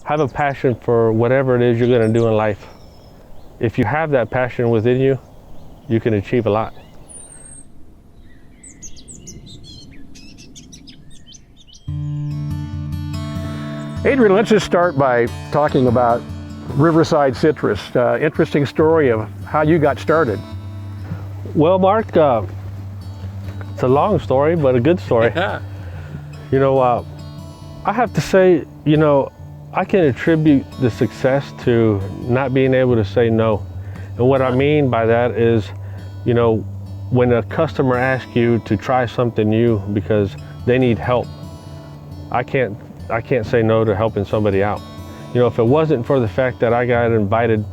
have a passion for whatever it is you're going to do in life. If you have that passion within you, you can achieve a lot. Adrian, let's just start by talking about Riverside Citrus. Interesting story of how you got started. Well, Mark, it's a long story, but a good story. Yeah. You know, I have to say, you know, I can attribute the success to not being able to say no. And what I mean by that is, you know, when a customer asks you to try something new because they need help, I can't say no to helping somebody out. You know, if it wasn't for the fact that I got invited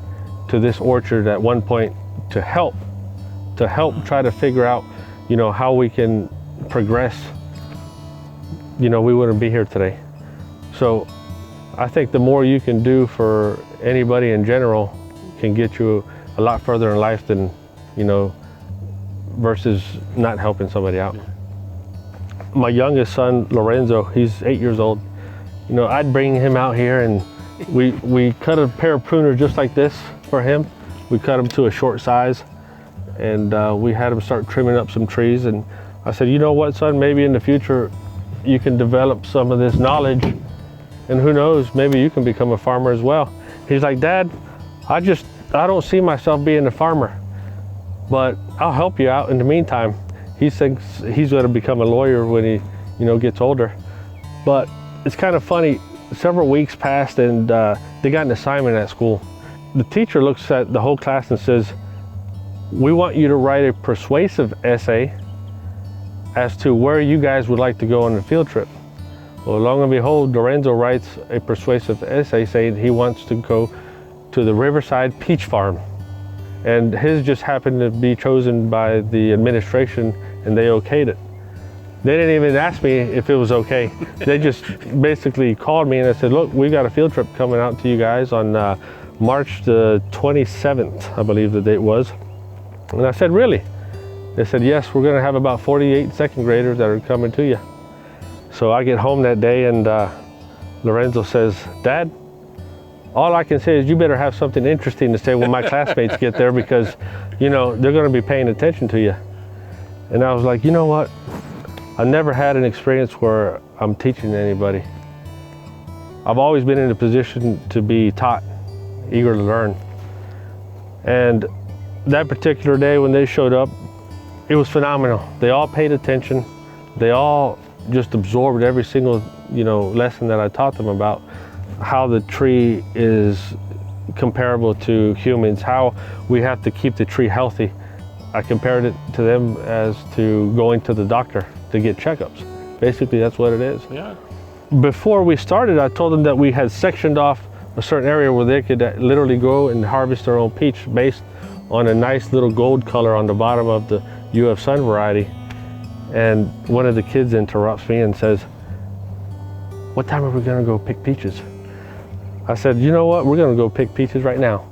to this orchard at one point to help try to figure out, you know, how we can progress, you know, we wouldn't be here today. So I think the more you can do for anybody in general can get you a lot further in life than, you know, versus not helping somebody out. My youngest son, Lorenzo, he's 8 years old. You know, I'd bring him out here and we cut a pair of pruners just like this for him. We cut them to a short size and we had him start trimming up some trees. And I said, you know what, son, maybe in the future you can develop some of this knowledge and who knows, maybe you can become a farmer as well. He's like, Dad, I don't see myself being a farmer, but I'll help you out in the meantime. He thinks he's going to become a lawyer when he, you know, gets older. But it's kind of funny, several weeks passed and they got an assignment at school. The teacher looks at the whole class and says, we want you to write a persuasive essay as to where you guys would like to go on the field trip. Well, lo and behold, Lorenzo writes a persuasive essay saying he wants to go to the Riverside Peach Farm. And his just happened to be chosen by the administration and they okayed it. They didn't even ask me if it was okay. They just basically called me and I said, look, we've got a field trip coming out to you guys on March the 27th, I believe the date was. And I said, really? They said, yes, we're gonna have about 48 second graders that are coming to you. So I get home that day and Lorenzo says, Dad, all I can say is you better have something interesting to say when my classmates get there because, you know, they're gonna be paying attention to you. And I was like, you know what? I never had an experience where I'm teaching anybody. I've always been in a position to be taught, eager to learn. And that particular day when they showed up, it was phenomenal. They all paid attention. They all just absorbed every single, you know, lesson that I taught them about how the tree is comparable to humans, how we have to keep the tree healthy. I compared it to them as to going to the doctor to get checkups. Basically, that's what it is. Yeah. Before we started, I told them that we had sectioned off a certain area where they could literally go and harvest their own peach based on a nice little gold color on the bottom of the UF Sun variety. And one of the kids interrupts me and says, what time are we gonna go pick peaches? I said, you know what, we're gonna go pick peaches right now.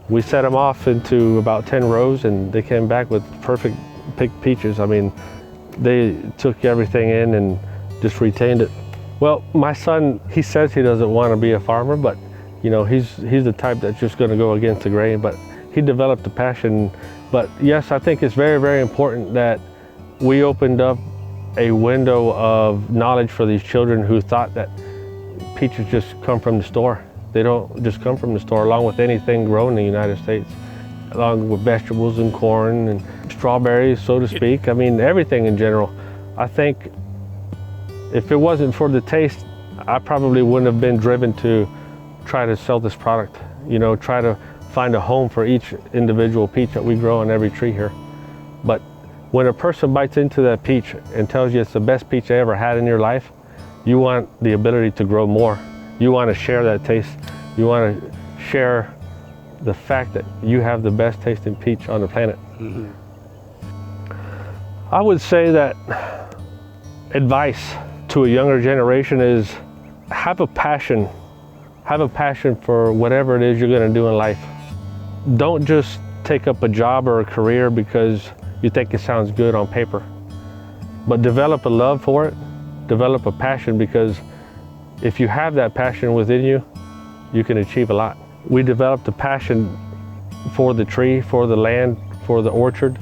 We set them off into about 10 rows and they came back with perfect picked peaches. I mean, they took everything in and just retained it. Well, my son, he says he doesn't want to be a farmer, but you know, he's the type that's just going to go against the grain, but he developed a passion. But yes, I think it's very, very important that we opened up a window of knowledge for these children who thought that peaches just come from the store. They don't just come from the store, along with anything grown in the United States, along with vegetables and corn and strawberries, so to speak. I mean, everything in general. I think if it wasn't for the taste, I probably wouldn't have been driven to try to sell this product, you know, try to find a home for each individual peach that we grow on every tree here. But when a person bites into that peach and tells you it's the best peach they ever had in your life, you want the ability to grow more. You want to share that taste. You want to share the fact that you have the best tasting peach on the planet. Mm-hmm. I would say that advice to a younger generation is have a passion for whatever it is you're going to do in life. Don't just take up a job or a career because you think it sounds good on paper, but develop a love for it, develop a passion, because if you have that passion within you, you can achieve a lot. We developed a passion for the tree, for the land, for the orchard.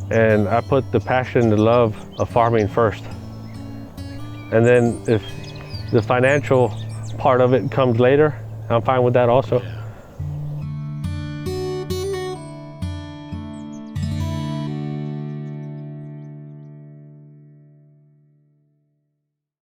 And I put the passion, the love of farming first. And then if the financial part of it comes later, I'm fine with that also.